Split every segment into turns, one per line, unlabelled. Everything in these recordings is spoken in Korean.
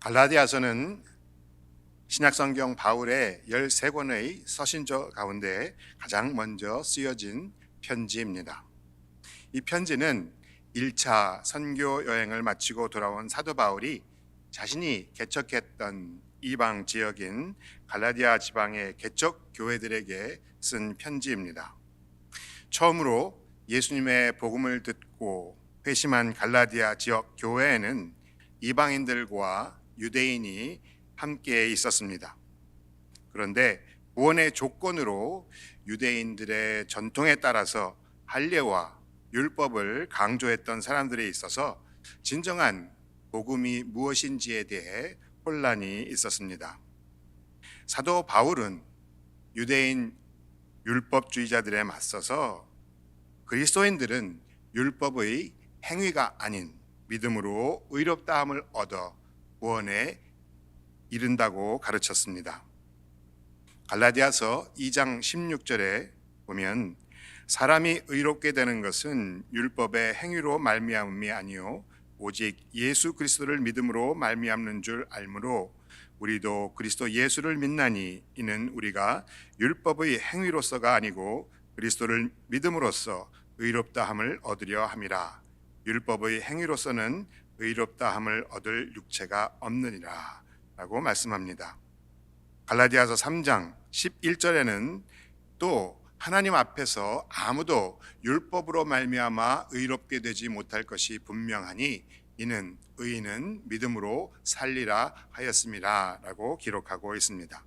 갈라디아서는 신약성경 바울의 13권의 서신조 가운데 가장 먼저 쓰여진 편지입니다. 이 편지는 1차 선교 여행을 마치고 돌아온 사도 바울이 자신이 개척했던 이방 지역인 갈라디아 지방의 개척 교회들에게 쓴 편지입니다. 처음으로 예수님의 복음을 듣고 회심한 갈라디아 지역 교회에는 이방인들과 유대인이 함께 있었습니다. 그런데 구원의 조건으로 유대인들의 전통에 따라서 할례와 율법을 강조했던 사람들에 있어서 진정한 복음이 무엇인지에 대해 혼란이 있었습니다. 사도 바울은 유대인 율법주의자들에 맞서서 그리스도인들은 율법의 행위가 아닌 믿음으로 의롭다함을 얻어 구원에 이른다고 가르쳤습니다. 갈라디아서 2장 16절에 보면 사람이 의롭게 되는 것은 율법의 행위로 말미암음이 아니요 오직 예수 그리스도를 믿음으로 말미암는 줄 알므로 우리도 그리스도 예수를 믿나니 이는 우리가 율법의 행위로서가 아니고 그리스도를 믿음으로써 의롭다함을 얻으려 함이라. 율법의 행위로서는 의롭다함을 얻을 육체가 없느니라 라고 말씀합니다. 갈라디아서 3장 11절에는 또 하나님 앞에서 아무도 율법으로 말미암아 의롭게 되지 못할 것이 분명하니 이는 의인은 믿음으로 살리라 하였음이라 라고 기록하고 있습니다.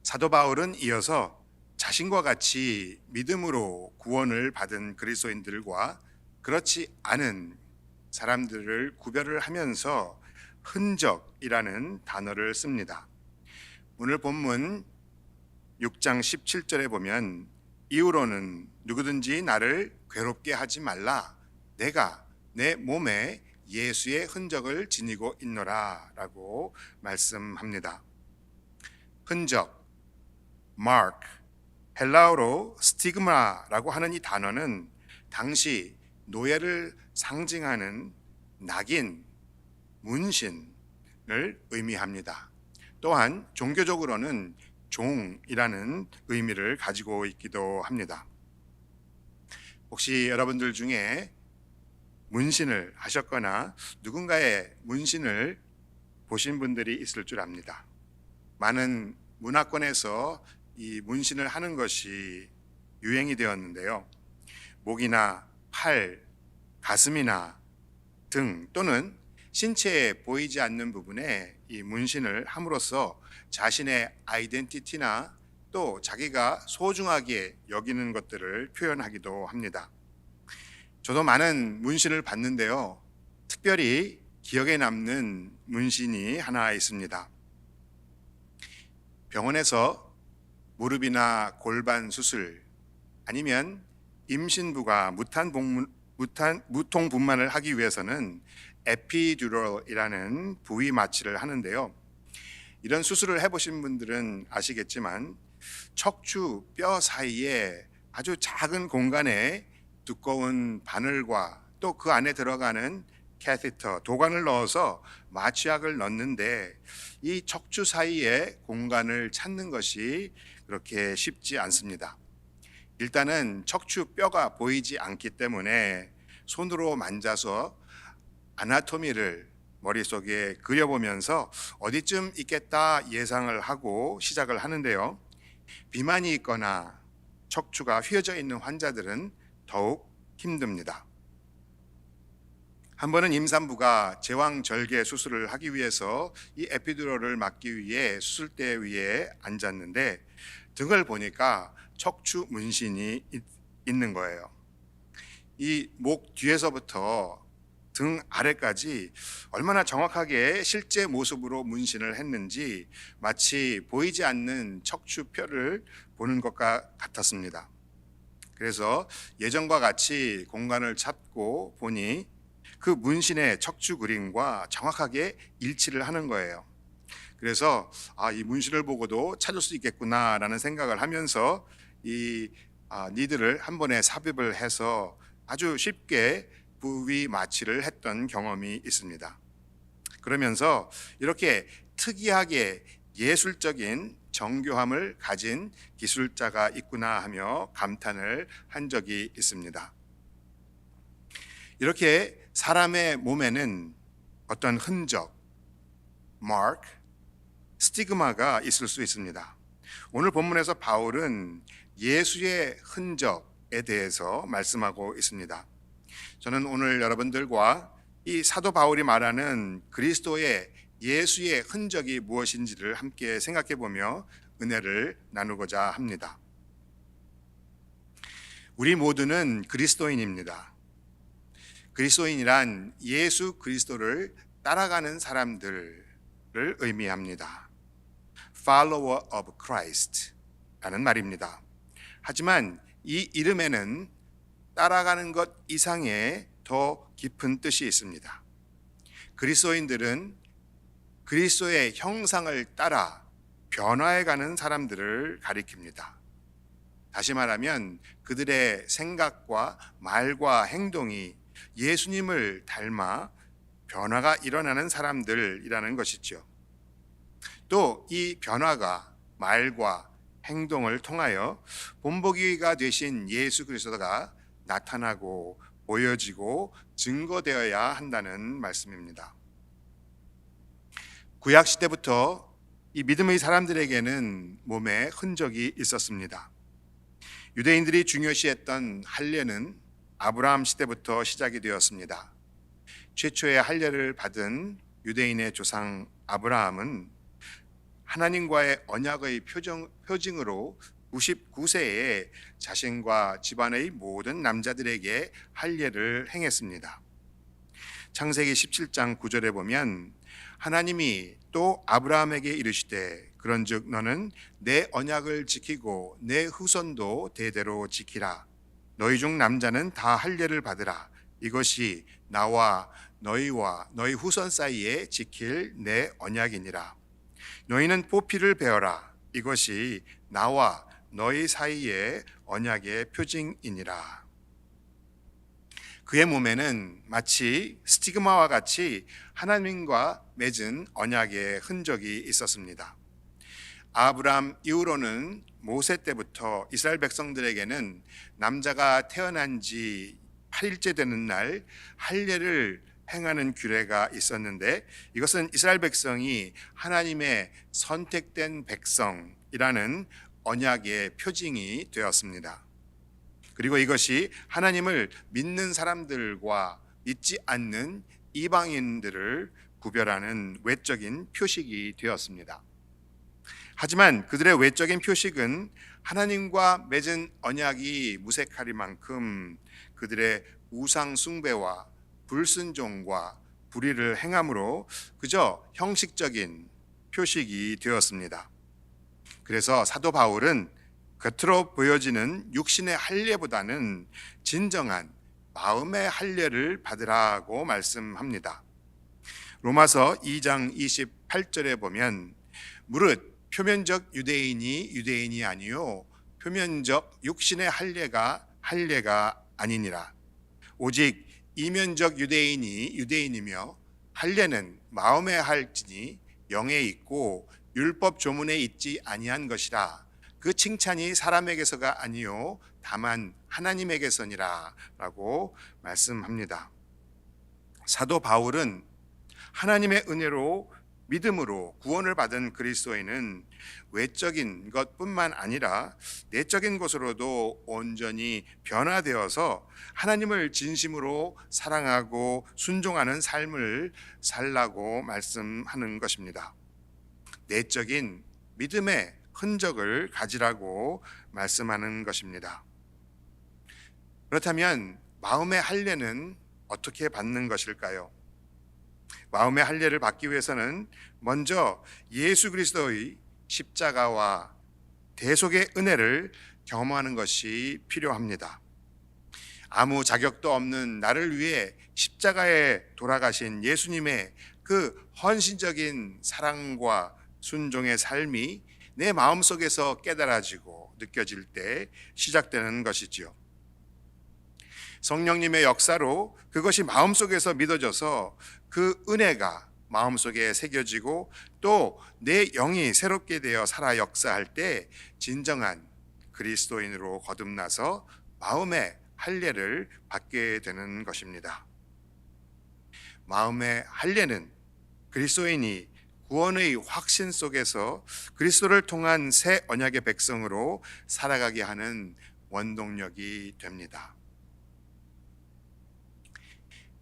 사도 바울은 이어서 자신과 같이 믿음으로 구원을 받은 그리스도인들과 그렇지 않은 사람들을 구별을 하면서 흔적이라는 단어를 씁니다. 오늘 본문 6장 17절에 보면 이후로는 누구든지 나를 괴롭게 하지 말라. 내가 내 몸에 예수의 흔적을 지니고 있노라 라고 말씀합니다. 흔적, mark, 헬라어로 스티그마라고 하는 이 단어는 당시 노예를 상징하는 낙인, 문신을 의미합니다. 또한 종교적으로는 종이라는 의미를 가지고 있기도 합니다. 혹시 여러분들 중에 문신을 하셨거나 누군가의 문신을 보신 분들이 있을 줄 압니다. 많은 문화권에서 이 문신을 하는 것이 유행이 되었는데요. 목이나 팔, 가슴이나 등 또는 신체에 보이지 않는 부분에 이 문신을 함으로써 자신의 아이덴티티나 또 자기가 소중하게 여기는 것들을 표현하기도 합니다. 저도 많은 문신을 봤는데요. 특별히 기억에 남는 문신이 하나 있습니다. 병원에서 무릎이나 골반 수술 아니면 임신부가 무통 분만을 하기 위해서는 에피듀럴이라는 부위 마취를 하는데요. 이런 수술을 해보신 분들은 아시겠지만 척추 뼈 사이에 아주 작은 공간에 두꺼운 바늘과 또 그 안에 들어가는 캐시터, 도관을 넣어서 마취약을 넣는데 이 척추 사이에 공간을 찾는 것이 그렇게 쉽지 않습니다. 일단은 척추 뼈가 보이지 않기 때문에 손으로 만져서 아나토미를 머릿속에 그려보면서 어디쯤 있겠다 예상을 하고 시작을 하는데요. 비만이 있거나 척추가 휘어져 있는 환자들은 더욱 힘듭니다. 한 번은 임산부가 제왕절개 수술을 하기 위해서 이 에피듀럴을 맞기 위해 수술대 위에 앉았는데 등을 보니까 척추 문신이 있는 거예요. 이 목 뒤에서부터 등 아래까지 얼마나 정확하게 실제 모습으로 문신을 했는지 마치 보이지 않는 척추뼈를 보는 것과 같았습니다. 그래서 예전과 같이 공간을 찾고 보니 그 문신의 척추 그림과 정확하게 일치를 하는 거예요. 그래서 이 문신을 보고도 찾을 수 있겠구나라는 생각을 하면서 이 니들을 한 번에 삽입을 해서 아주 쉽게 부위 마취를 했던 경험이 있습니다. 그러면서 이렇게 특이하게 예술적인 정교함을 가진 기술자가 있구나 하며 감탄을 한 적이 있습니다. 이렇게 사람의 몸에는 어떤 흔적, mark, 스티그마가 있을 수 있습니다. 오늘 본문에서 바울은 예수의 흔적에 대해서 말씀하고 있습니다. 저는 오늘 여러분들과 이 사도 바울이 말하는 그리스도의 예수의 흔적이 무엇인지를 함께 생각해 보며 은혜를 나누고자 합니다. 우리 모두는 그리스도인입니다. 그리스도인이란 예수 그리스도를 따라가는 사람들을 의미합니다. Follower of Christ 라는 말입니다. 하지만 이 이름에는 따라가는 것 이상의 더 깊은 뜻이 있습니다. 그리스도인들은 그리스도의 형상을 따라 변화해가는 사람들을 가리킵니다. 다시 말하면 그들의 생각과 말과 행동이 예수님을 닮아 변화가 일어나는 사람들이라는 것이죠. 또 이 변화가 말과 행동을 통하여 본보기가 되신 예수 그리스도가 나타나고 보여지고 증거되어야 한다는 말씀입니다. 구약 시대부터 이 믿음의 사람들에게는 몸에 흔적이 있었습니다. 유대인들이 중요시했던 할례는 아브라함 시대부터 시작이 되었습니다. 최초의 할례를 받은 유대인의 조상 아브라함은 하나님과의 언약의 표징으로 99세에 자신과 집안의 모든 남자들에게 할례를 행했습니다. 창세기 17장 9절에 보면 하나님이 또 아브라함에게 이르시되 그런즉 너는 내 언약을 지키고 내 후손도 대대로 지키라. 너희 중 남자는 다 할례를 받으라. 이것이 나와 너희와 너희 후손 사이에 지킬 내 언약이니라. 너희는 보피를 베어라. 이것이 나와 너희 사이의 언약의 표징이니라. 그의 몸에는 마치 스티그마와 같이 하나님과 맺은 언약의 흔적이 있었습니다. 아브람 이후로는 모세 때부터 이스라엘 백성들에게는 남자가 태어난 지 8일째 되는 날 할례를 행하는 규례가 있었는데 이것은 이스라엘 백성이 하나님의 선택된 백성이라는 언약의 표징이 되었습니다. 그리고 이것이 하나님을 믿는 사람들과 믿지 않는 이방인들을 구별하는 외적인 표식이 되었습니다. 하지만 그들의 외적인 표식은 하나님과 맺은 언약이 무색하리만큼 그들의 우상 숭배와 불순종과 불의를 행함으로 그저 형식적인 표식이 되었습니다. 그래서 사도 바울은 겉으로 보여지는 육신의 할례보다는 진정한 마음의 할례를 받으라고 말씀합니다. 로마서 2장 28절에 보면 무릇 표면적 유대인이 아니요 표면적 육신의 할례가 아니니라. 오직 이면적 유대인이 유대인이며 할례는 마음에 할지니 영에 있고 율법 조문에 있지 아니한 것이라. 그 칭찬이 사람에게서가 아니요 다만 하나님에게서니라 라고 말씀합니다. 사도 바울은 하나님의 은혜로 믿음으로 구원을 받은 그리스도인은 외적인 것뿐만 아니라 내적인 것으로도 온전히 변화되어서 하나님을 진심으로 사랑하고 순종하는 삶을 살라고 말씀하는 것입니다. 내적인 믿음의 흔적을 가지라고 말씀하는 것입니다. 그렇다면 마음의 할례는 어떻게 받는 것일까요? 마음의 할례를 받기 위해서는 먼저 예수 그리스도의 십자가와 대속의 은혜를 경험하는 것이 필요합니다. 아무 자격도 없는 나를 위해 십자가에 돌아가신 예수님의 그 헌신적인 사랑과 순종의 삶이 내 마음속에서 깨달아지고 느껴질 때 시작되는 것이지요. 성령님의 역사로 그것이 마음속에서 믿어져서 그 은혜가 마음속에 새겨지고 또 내 영이 새롭게 되어 살아 역사할 때 진정한 그리스도인으로 거듭나서 마음의 할례를 받게 되는 것입니다. 마음의 할례는 그리스도인이 구원의 확신 속에서 그리스도를 통한 새 언약의 백성으로 살아가게 하는 원동력이 됩니다.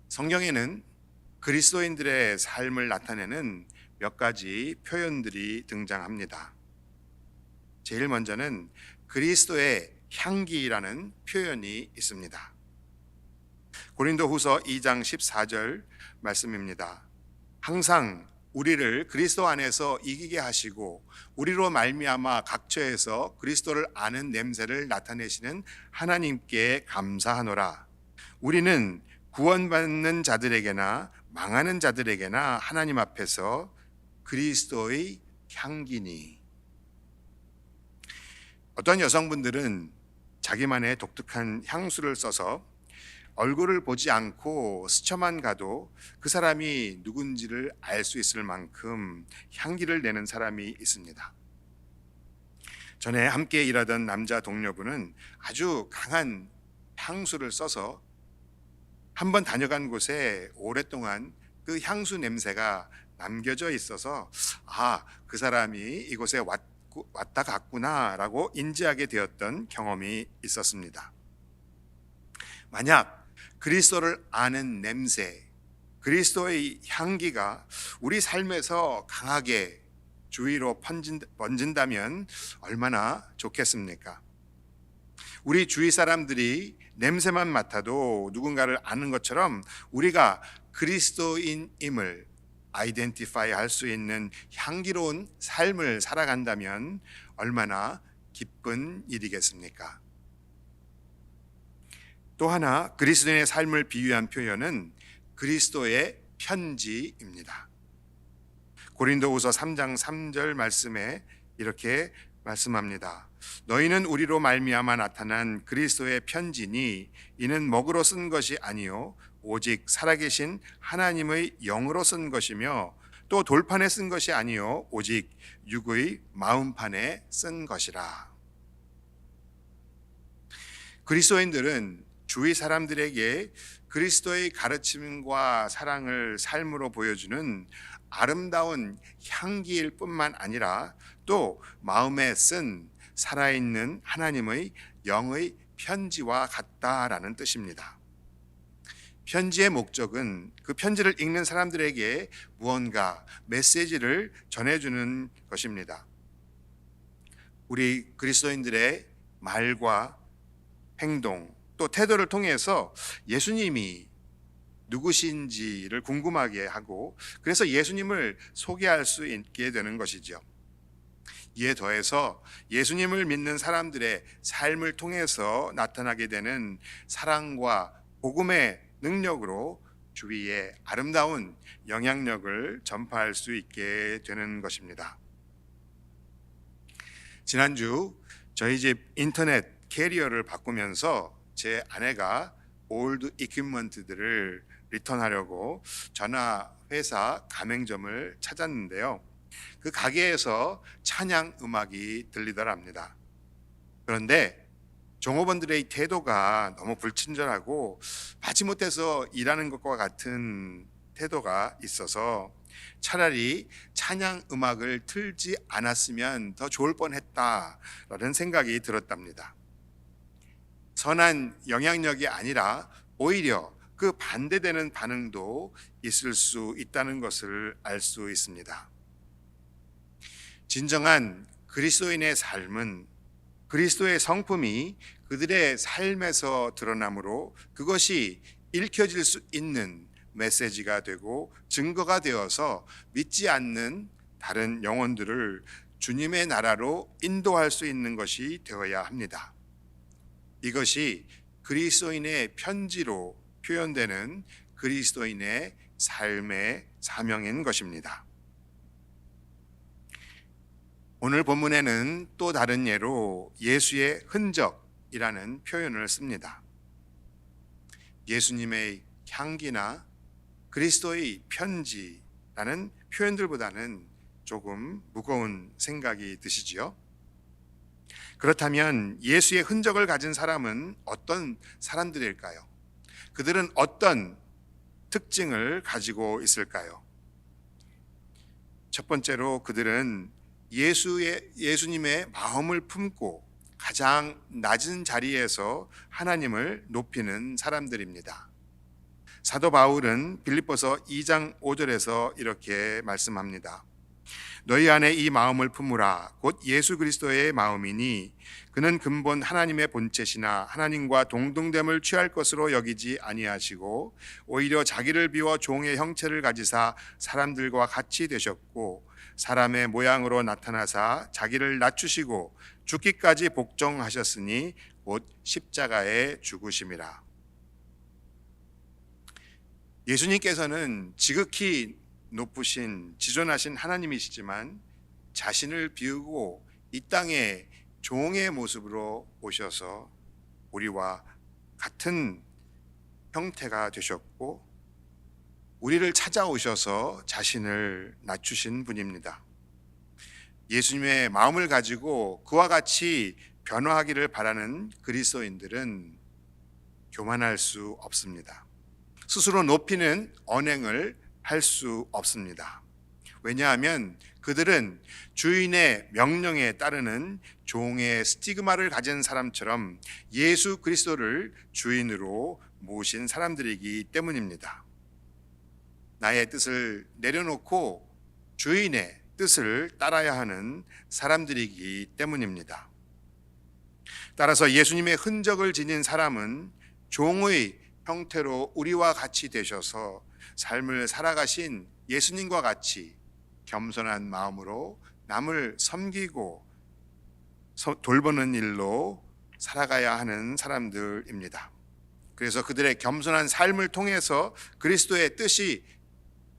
성경에는 그리스도인들의 삶을 나타내는 몇 가지 표현들이 등장합니다. 제일 먼저는 그리스도의 향기라는 표현이 있습니다. 고린도후서 2장 14절 말씀입니다. 항상 우리를 그리스도 안에서 이기게 하시고 우리로 말미암아 각처에서 그리스도를 아는 냄새를 나타내시는 하나님께 감사하노라. 우리는 구원받는 자들에게나 망하는 자들에게나 하나님 앞에서 그리스도의 향기니. 어떤 여성분들은 자기만의 독특한 향수를 써서 얼굴을 보지 않고 스쳐만 가도 그 사람이 누군지를 알 수 있을 만큼 향기를 내는 사람이 있습니다. 전에 함께 일하던 남자 동료분은 아주 강한 향수를 써서 한번 다녀간 곳에 오랫동안 그 향수 냄새가 남겨져 있어서 그 사람이 이곳에 왔다 갔구나라고 인지하게 되었던 경험이 있었습니다. 만약 그리스도를 아는 냄새, 그리스도의 향기가 우리 삶에서 강하게 주위로 번진다면 얼마나 좋겠습니까? 우리 주위 사람들이 냄새만 맡아도 누군가를 아는 것처럼 우리가 그리스도인임을 아이덴티파이 할 수 있는 향기로운 삶을 살아간다면 얼마나 기쁜 일이겠습니까? 또 하나 그리스도인의 삶을 비유한 표현은 그리스도의 편지입니다. 고린도후서 3장 3절 말씀에 이렇게 말씀합니다. 너희는 우리로 말미암아 나타난 그리스도의 편지니 이는 먹으로 쓴 것이 아니요 오직 살아계신 하나님의 영으로 쓴 것이며 또 돌판에 쓴 것이 아니요 오직 육의 마음판에 쓴 것이라. 그리스도인들은 주위 사람들에게 그리스도의 가르침과 사랑을 삶으로 보여주는 아름다운 향기일 뿐만 아니라 또 마음에 쓴 살아있는 하나님의 영의 편지와 같다라는 뜻입니다. 편지의 목적은 그 편지를 읽는 사람들에게 무언가 메시지를 전해주는 것입니다. 우리 그리스도인들의 말과 행동 또 태도를 통해서 예수님이 누구신지를 궁금하게 하고 그래서 예수님을 소개할 수 있게 되는 것이죠. 이에 더해서 예수님을 믿는 사람들의 삶을 통해서 나타나게 되는 사랑과 복음의 능력으로 주위에 아름다운 영향력을 전파할 수 있게 되는 것입니다. 지난주 저희 집 인터넷 캐리어를 바꾸면서 제 아내가 올드 이퀴먼트들을 리턴하려고 전화 회사 가맹점을 찾았는데요. 그 가게에서 찬양 음악이 들리더랍니다. 그런데 종업원들의 태도가 너무 불친절하고 마지못해서 일하는 것과 같은 태도가 있어서 차라리 찬양 음악을 틀지 않았으면 더 좋을 뻔했다라는 생각이 들었답니다. 선한 영향력이 아니라 오히려 그 반대되는 반응도 있을 수 있다는 것을 알 수 있습니다. 진정한 그리스도인의 삶은 그리스도의 성품이 그들의 삶에서 드러나므로 그것이 읽혀질 수 있는 메시지가 되고 증거가 되어서 믿지 않는 다른 영혼들을 주님의 나라로 인도할 수 있는 것이 되어야 합니다. 이것이 그리스도인의 편지로 표현되는 그리스도인의 삶의 사명인 것입니다. 오늘 본문에는 또 다른 예로 예수의 흔적이라는 표현을 씁니다. 예수님의 향기나 그리스도의 편지라는 라는 표현들보다는 조금 무거운 생각이 드시지요? 그렇다면 예수의 흔적을 가진 사람은 어떤 사람들일까요? 그들은 어떤 특징을 가지고 있을까요? 첫 번째로 그들은 예수님의 마음을 품고 가장 낮은 자리에서 하나님을 높이는 사람들입니다. 사도 바울은 빌립보서 2장 5절에서 이렇게 말씀합니다. 너희 안에 이 마음을 품으라. 곧 예수 그리스도의 마음이니 그는 근본 하나님의 본체시나 하나님과 동등됨을 취할 것으로 여기지 아니하시고 오히려 자기를 비워 종의 형체를 가지사 사람들과 같이 되셨고 사람의 모양으로 나타나사 자기를 낮추시고 죽기까지 복종하셨으니 곧 십자가에 죽으심이라. 예수님께서는 지극히 높으신 지존하신 하나님이시지만 자신을 비우고 이 땅에 종의 모습으로 오셔서 우리와 같은 형태가 되셨고 우리를 찾아오셔서 자신을 낮추신 분입니다. 예수님의 마음을 가지고 그와 같이 변화하기를 바라는 그리스도인들은 교만할 수 없습니다. 스스로 높이는 언행을 할 수 없습니다. 왜냐하면 그들은 주인의 명령에 따르는 종의 스티그마를 가진 사람처럼 예수 그리스도를 주인으로 모신 사람들이기 때문입니다. 나의 뜻을 내려놓고 주인의 뜻을 따라야 하는 사람들이기 때문입니다. 따라서 예수님의 흔적을 지닌 사람은 종의 형태로 우리와 같이 되셔서 삶을 살아가신 예수님과 같이 겸손한 마음으로 남을 섬기고 돌보는 일로 살아가야 하는 사람들입니다. 그래서 그들의 겸손한 삶을 통해서 그리스도의 뜻이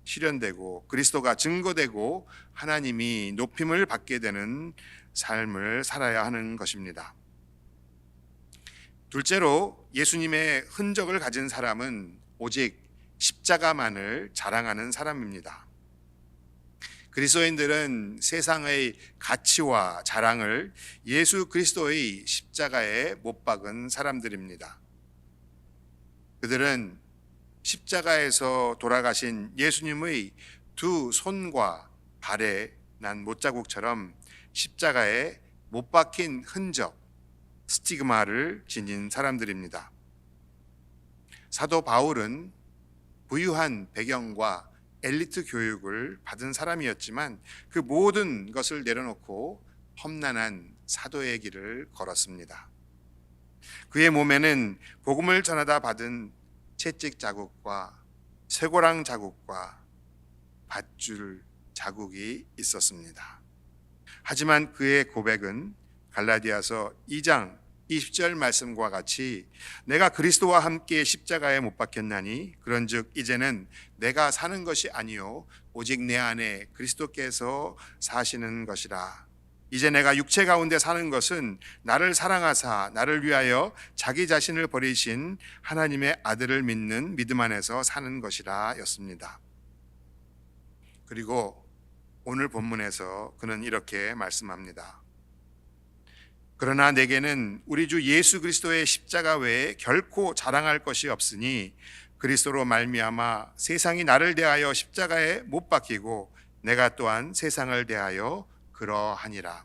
실현되고 그리스도가 증거되고 하나님이 높임을 받게 되는 삶을 살아야 하는 것입니다. 둘째로 예수님의 흔적을 가진 사람은 오직 십자가만을 자랑하는 사람입니다. 그리스도인들은 세상의 가치와 자랑을 예수 그리스도의 십자가에 못 박은 사람들입니다. 그들은 십자가에서 돌아가신 예수님의 두 손과 발에 난 못자국처럼 십자가에 못 박힌 흔적, 스티그마를 지닌 사람들입니다. 사도 바울은 부유한 배경과 엘리트 교육을 받은 사람이었지만 그 모든 것을 내려놓고 험난한 사도의 길을 걸었습니다. 그의 몸에는 복음을 전하다 받은 채찍 자국과 쇠고랑 자국과 밧줄 자국이 있었습니다. 하지만 그의 고백은 갈라디아서 2장 20절 말씀과 같이 내가 그리스도와 함께 십자가에 못 박혔나니 그런즉 이제는 내가 사는 것이 아니요 오직 내 안에 그리스도께서 사시는 것이라. 이제 내가 육체 가운데 사는 것은 나를 사랑하사 나를 위하여 자기 자신을 버리신 하나님의 아들을 믿는 믿음 안에서 사는 것이라 였습니다. 그리고 오늘 본문에서 그는 이렇게 말씀합니다. 그러나 내게는 우리 주 예수 그리스도의 십자가 외에 결코 자랑할 것이 없으니 그리스도로 말미암아 세상이 나를 대하여 십자가에 못 박히고 내가 또한 세상을 대하여 그러하니라.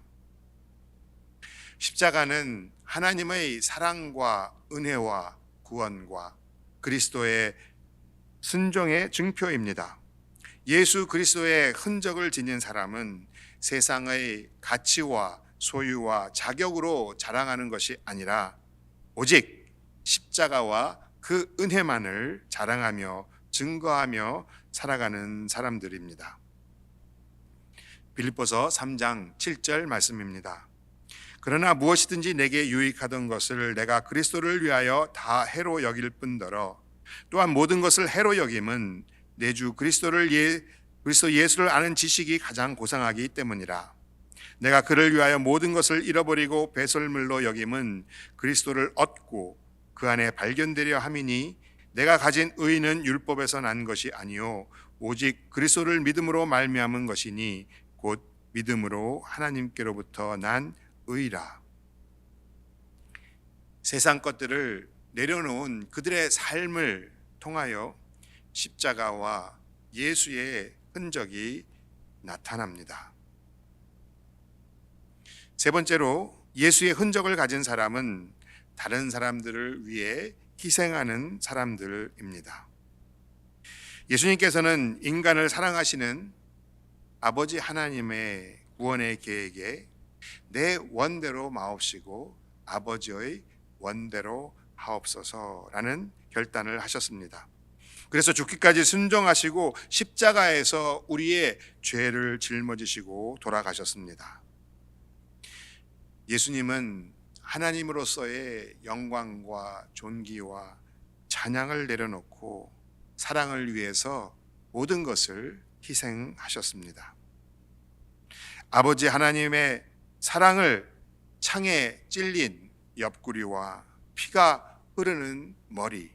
십자가는 하나님의 사랑과 은혜와 구원과 그리스도의 순종의 증표입니다. 예수 그리스도의 흔적을 지닌 사람은 세상의 가치와 소유와 자격으로 자랑하는 것이 아니라 오직 십자가와 그 은혜만을 자랑하며 증거하며 살아가는 사람들입니다. 빌립보서 3장 7절 말씀입니다. 그러나 무엇이든지 내게 유익하던 것을 내가 그리스도를 위하여 다 해로 여길 뿐더러 또한 모든 것을 해로 여김은 내 주 그리스도 예수를 아는 지식이 가장 고상하기 때문이라. 내가 그를 위하여 모든 것을 잃어버리고 배설물로 여김은 그리스도를 얻고 그 안에 발견되려 함이니 내가 가진 의는 율법에서 난 것이 아니요 오직 그리스도를 믿음으로 말미암은 것이니 곧 믿음으로 하나님께로부터 난 의라. 세상 것들을 내려놓은 그들의 삶을 통하여 십자가와 예수의 흔적이 나타납니다. 세 번째로, 예수의 흔적을 가진 사람은 다른 사람들을 위해 희생하는 사람들입니다. 예수님께서는 인간을 사랑하시는 아버지 하나님의 구원의 계획에 내 원대로 마옵시고 아버지의 원대로 하옵소서라는 결단을 하셨습니다. 그래서 죽기까지 순종하시고 십자가에서 우리의 죄를 짊어지시고 돌아가셨습니다. 예수님은 하나님으로서의 영광과 존귀와 찬양을 내려놓고 사랑을 위해서 모든 것을 희생하셨습니다. 아버지 하나님의 사랑을 창에 찔린 옆구리와 피가 흐르는 머리,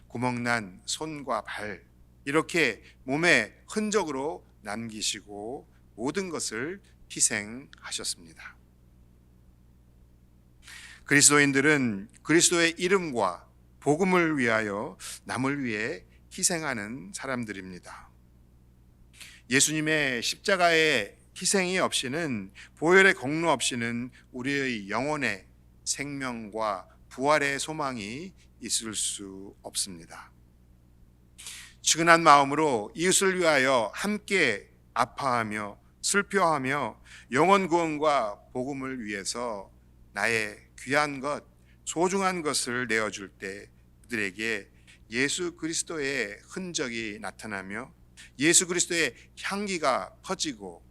구멍난 손과 발, 이렇게 몸의 흔적으로 남기시고 모든 것을 희생하셨습니다. 그리스도인들은 그리스도의 이름과 복음을 위하여 남을 위해 희생하는 사람들입니다. 예수님의 십자가의 희생이 없이는, 보혈의 공로 없이는 우리의 영혼의 생명과 부활의 소망이 있을 수 없습니다. 측은한 마음으로 이웃을 위하여 함께 아파하며 슬퍼하며 영혼 구원과 복음을 위해서 나의 귀한 것, 소중한 것을 내어줄 때 그들에게 예수 그리스도의 흔적이 나타나며 예수 그리스도의 향기가 퍼지고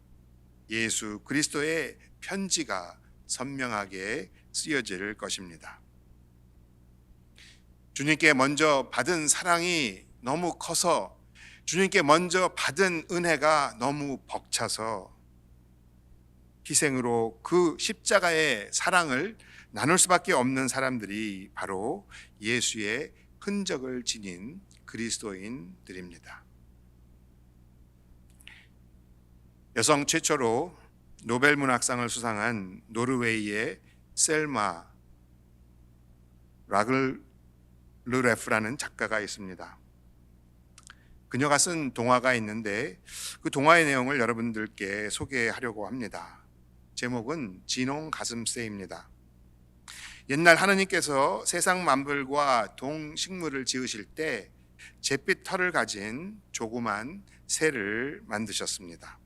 예수 그리스도의 편지가 선명하게 쓰여질 것입니다. 주님께 먼저 받은 사랑이 너무 커서, 주님께 먼저 받은 은혜가 너무 벅차서 희생으로 그 십자가의 사랑을 나눌 수밖에 없는 사람들이 바로 예수의 흔적을 지닌 그리스도인들입니다. 여성 최초로 노벨 문학상을 수상한 노르웨이의 셀마 라글르레프라는 작가가 있습니다. 그녀가 쓴 동화가 있는데 그 동화의 내용을 여러분들께 소개하려고 합니다. 제목은 진홍 가슴새입니다. 옛날 하느님께서 세상 만물과 동식물을 지으실 때 잿빛 털을 가진 조그만 새를 만드셨습니다.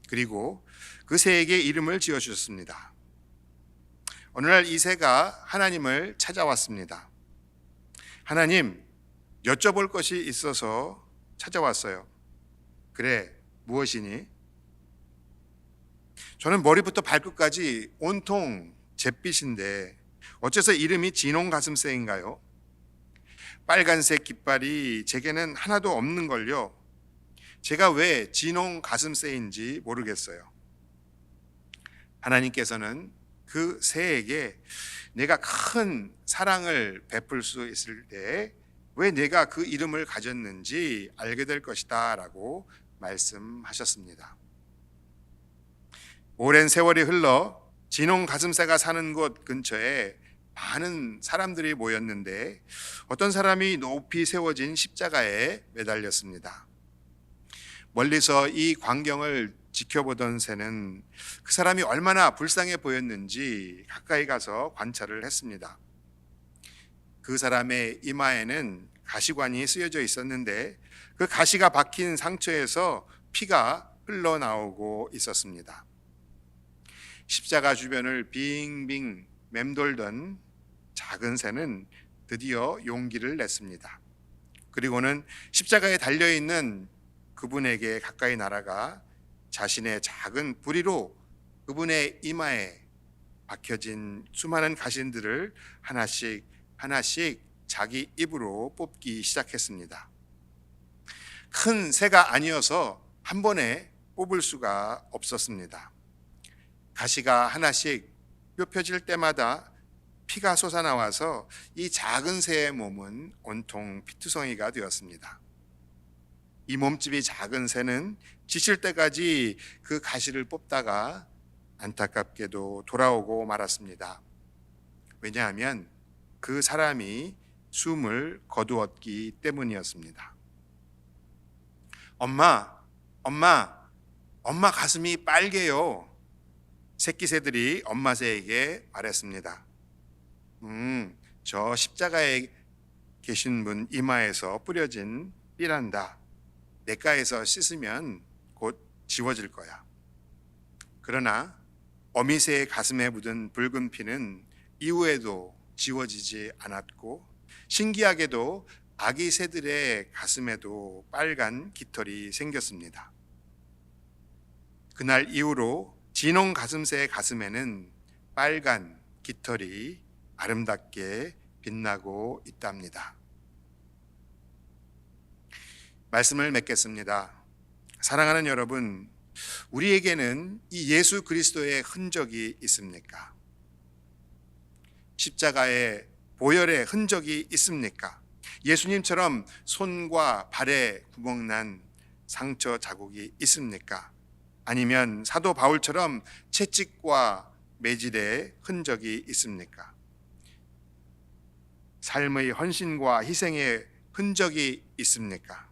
그리고 그 새에게 이름을 지어주셨습니다. 어느 날 이 새가 하나님을 찾아왔습니다. 하나님, 여쭤볼 것이 있어서 찾아왔어요. 그래, 무엇이니? 저는 머리부터 발끝까지 온통 잿빛인데 어째서 이름이 진홍 가슴새인가요? 빨간색 깃발이 제게는 하나도 없는걸요. 제가 왜 진홍 가슴새인지 모르겠어요. 하나님께서는 그 새에게 내가 큰 사랑을 베풀 수 있을 때 왜 내가 그 이름을 가졌는지 알게 될 것이다 라고 말씀하셨습니다. 오랜 세월이 흘러 진홍 가슴새가 사는 곳 근처에 많은 사람들이 모였는데 어떤 사람이 높이 세워진 십자가에 매달렸습니다. 멀리서 이 광경을 지켜보던 새는 그 사람이 얼마나 불쌍해 보였는지 가까이 가서 관찰을 했습니다. 그 사람의 이마에는 가시관이 쓰여져 있었는데 그 가시가 박힌 상처에서 피가 흘러나오고 있었습니다. 십자가 주변을 빙빙 맴돌던 작은 새는 드디어 용기를 냈습니다. 그리고는 십자가에 달려있는 그분에게 가까이 날아가 자신의 작은 부리로 그분의 이마에 박혀진 수많은 가신들을 하나씩 자기 입으로 뽑기 시작했습니다. 큰 새가 아니어서 한 번에 뽑을 수가 없었습니다. 가시가 하나씩 뾰펴질 때마다 피가 솟아나와서 이 작은 새의 몸은 온통 피투성이가 되었습니다. 이 몸집이 작은 새는 지칠 때까지 그 가시를 뽑다가 안타깝게도 돌아오고 말았습니다. 왜냐하면 그 사람이 숨을 거두었기 때문이었습니다. 엄마, 엄마, 엄마 가슴이 빨개요. 새끼 새들이 엄마 새에게 말했습니다. 저 십자가에 계신 분 이마에서 뿌려진 삐란다. 냇가에서 씻으면 곧 지워질 거야. 그러나 어미새의 가슴에 묻은 붉은 피는 이후에도 지워지지 않았고, 신기하게도 아기 새들의 가슴에도 빨간 깃털이 생겼습니다. 그날 이후로 진홍 가슴새의 가슴에는 빨간 깃털이 아름답게 빛나고 있답니다. 말씀을 맺겠습니다. 사랑하는 여러분, 우리에게는 이 예수 그리스도의 흔적이 있습니까? 십자가의 보혈의 흔적이 있습니까? 예수님처럼 손과 발에 구멍난 상처 자국이 있습니까? 아니면 사도 바울처럼 채찍과 매질의 흔적이 있습니까? 삶의 헌신과 희생의 흔적이 있습니까?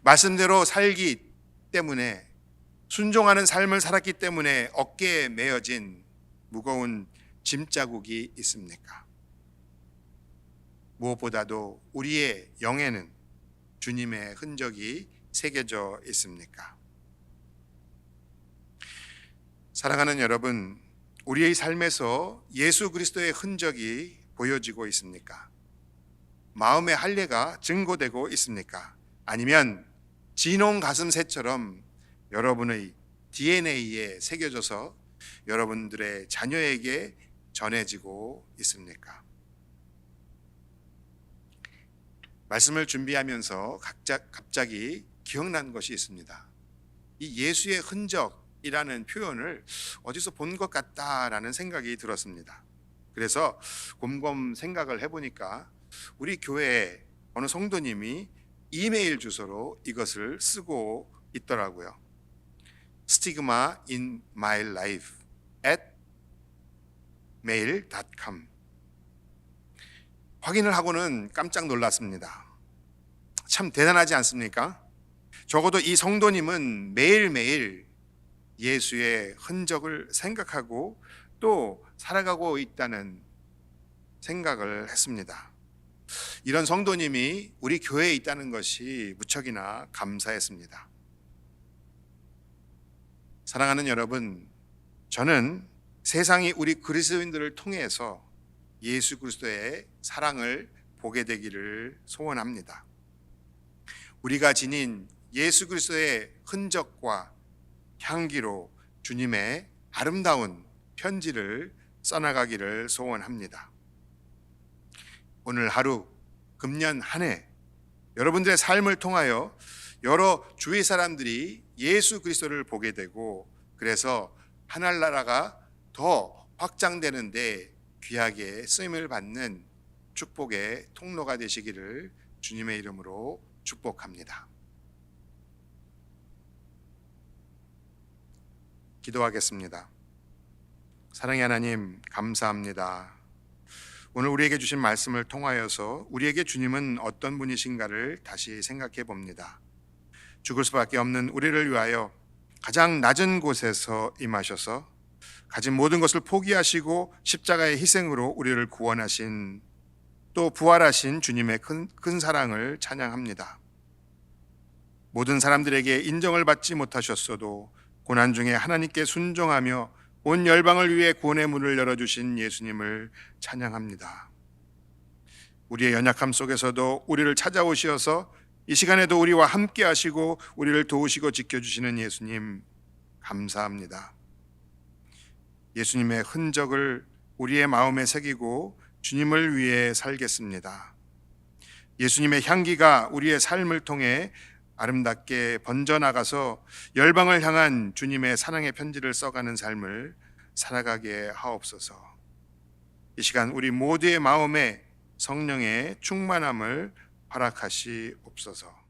말씀대로 살기 때문에, 순종하는 삶을 살았기 때문에 어깨에 메어진 무거운 짐자국이 있습니까? 무엇보다도 우리의 영에는 주님의 흔적이 새겨져 있습니까? 사랑하는 여러분, 우리의 삶에서 예수 그리스도의 흔적이 보여지고 있습니까? 마음의 할례가 증거되고 있습니까? 아니면 진홍 가슴새처럼 여러분의 DNA에 새겨져서 여러분들의 자녀에게 전해지고 있습니까? 말씀을 준비하면서 갑자기 기억난 것이 있습니다. 이 예수의 흔적이라는 표현을 어디서 본 것 같다라는 생각이 들었습니다. 그래서 곰곰 생각을 해보니까 우리 교회에 어느 성도님이 이메일 주소로 이것을 쓰고 있더라고요. stigma in my life @mail.com. 확인을 하고는 깜짝 놀랐습니다. 참 대단하지 않습니까? 적어도 이 성도님은 매일매일 예수의 흔적을 생각하고 또 살아가고 있다는 생각을 했습니다. 이런 성도님이 우리 교회에 있다는 것이 무척이나 감사했습니다. 사랑하는 여러분, 저는 세상이 우리 그리스도인들을 통해서 예수 그리스도의 사랑을 보게 되기를 소원합니다. 우리가 지닌 예수 그리스도의 흔적과 향기로 주님의 아름다운 편지를 써나가기를 소원합니다. 오늘 하루, 금년 한 해 여러분들의 삶을 통하여 여러 주위 사람들이 예수 그리스도를 보게 되고, 그래서 하늘나라가 더 확장되는데 귀하게 쓰임을 받는 축복의 통로가 되시기를 주님의 이름으로 축복합니다. 기도하겠습니다. 사랑의 하나님, 감사합니다. 오늘 우리에게 주신 말씀을 통하여서 우리에게 주님은 어떤 분이신가를 다시 생각해 봅니다. 죽을 수밖에 없는 우리를 위하여 가장 낮은 곳에서 임하셔서 가진 모든 것을 포기하시고 십자가의 희생으로 우리를 구원하신, 또 부활하신 주님의 큰 사랑을 찬양합니다. 모든 사람들에게 인정을 받지 못하셨어도 고난 중에 하나님께 순종하며 온 열방을 위해 구원의 문을 열어주신 예수님을 찬양합니다. 우리의 연약함 속에서도 우리를 찾아오시어서 이 시간에도 우리와 함께 하시고 우리를 도우시고 지켜주시는 예수님, 감사합니다. 예수님의 흔적을 우리의 마음에 새기고 주님을 위해 살겠습니다. 예수님의 향기가 우리의 삶을 통해 아름답게 번져나가서 열방을 향한 주님의 사랑의 편지를 써가는 삶을 살아가게 하옵소서. 이 시간 우리 모두의 마음에 성령의 충만함을 허락하시옵소서.